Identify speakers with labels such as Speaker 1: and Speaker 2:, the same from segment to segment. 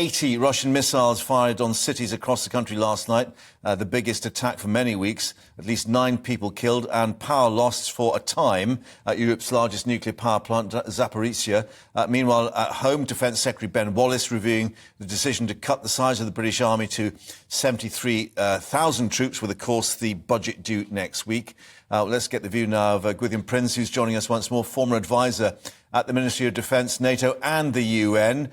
Speaker 1: 80 Russian missiles fired on cities across the country last night, the biggest attack for many weeks. At least 9 people killed and power lost for a time at Europe's largest nuclear power plant, Zaporizhzhia. Meanwhile, at home, Defence Secretary Ben Wallace reviewing the decision to cut the size of the British Army to 73,000 troops, with, of course, the budget due next week. Let's get the view now of Gwythian Prins, who's joining us once more, former advisor at the Ministry of Defence, NATO and the UN.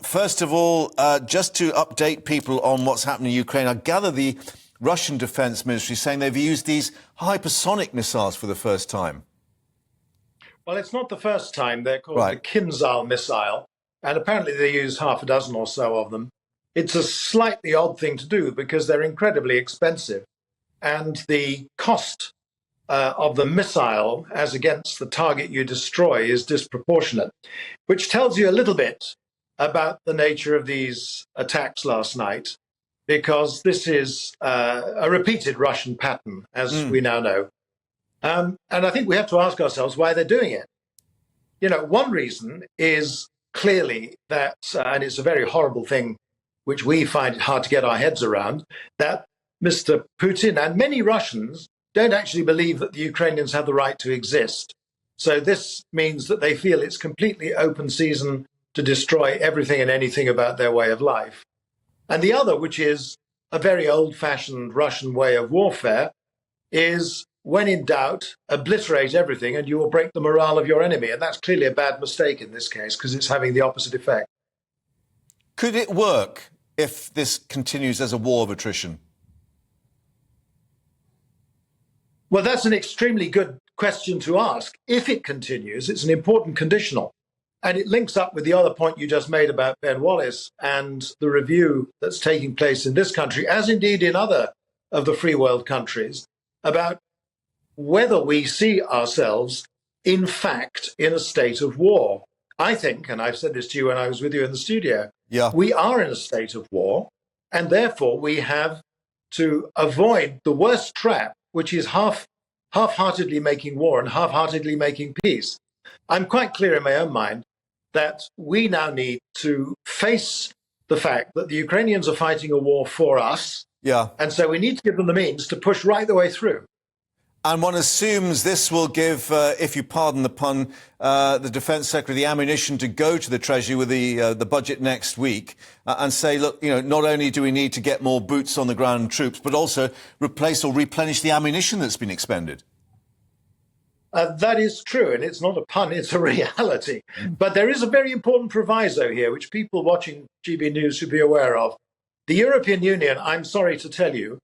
Speaker 1: First of all, just to update people on what's happening in Ukraine, I gather the Russian Defence Ministry saying they've used these hypersonic missiles for the first time.
Speaker 2: Well, it's not the first time. They're called the Kinzhal missile, and apparently they use half a dozen or so of them. It's a slightly odd thing to do because they're incredibly expensive, and the cost of the missile as against the target you destroy is disproportionate, which tells you a little bit about the nature of these attacks last night, because this is a repeated Russian pattern, as we now know. And I think we have to ask ourselves why they're doing it. You know, one reason is clearly that, and it's a very horrible thing, which we find it hard to get our heads around, that Mr. Putin and many Russians don't actually believe that the Ukrainians have the right to exist. So this means that they feel it's completely open season to destroy everything and anything about their way of life. And the other, which is a very old-fashioned Russian way of warfare, is when in doubt, obliterate everything and you will break the morale of your enemy. And that's clearly a bad mistake in this case, because it's having the opposite effect.
Speaker 1: Could it work if this continues as a war of attrition?
Speaker 2: Well, that's an extremely good question to ask. If it continues, it's an important conditional. And it links up with the other point you just made about Ben Wallace and the review that's taking place in this country, as indeed in other of the free world countries, about whether we see ourselves, in fact, in a state of war. I think, and I've said this to you when I was with you in the studio, we are in a state of war, and therefore we have to avoid the worst trap, which is half-heartedly making war and half-heartedly making peace. I'm quite clear in my own mind that we now need to face the fact that the Ukrainians are fighting a war for us. And so we need to give them the means to push right the way through.
Speaker 1: And one assumes this will give, if you pardon the pun, the Defence Secretary the ammunition to go to the Treasury with the budget next week and say, look, you know, not only do we need to get more boots on the ground troops, but also replace or replenish the ammunition that's been expended.
Speaker 2: That is true, and it's not a pun, it's a reality. But there is a very important proviso here, which people watching GBNews should be aware of. The European Union, I'm sorry to tell you,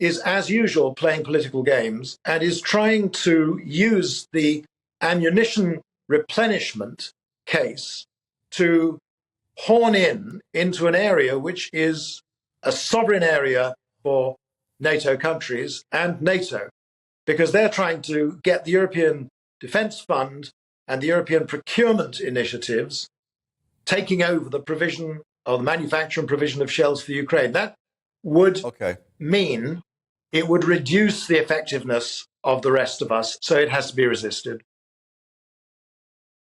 Speaker 2: is, as usual, playing political games and is trying to use the ammunition replenishment case to horn into an area which is a sovereign area for NATO countries and NATO, because they're trying to get the European Defence Fund and the European procurement initiatives taking over the provision or the manufacture and provision of shells for Ukraine. That would mean it would reduce the effectiveness of the rest of us, so it has to be resisted.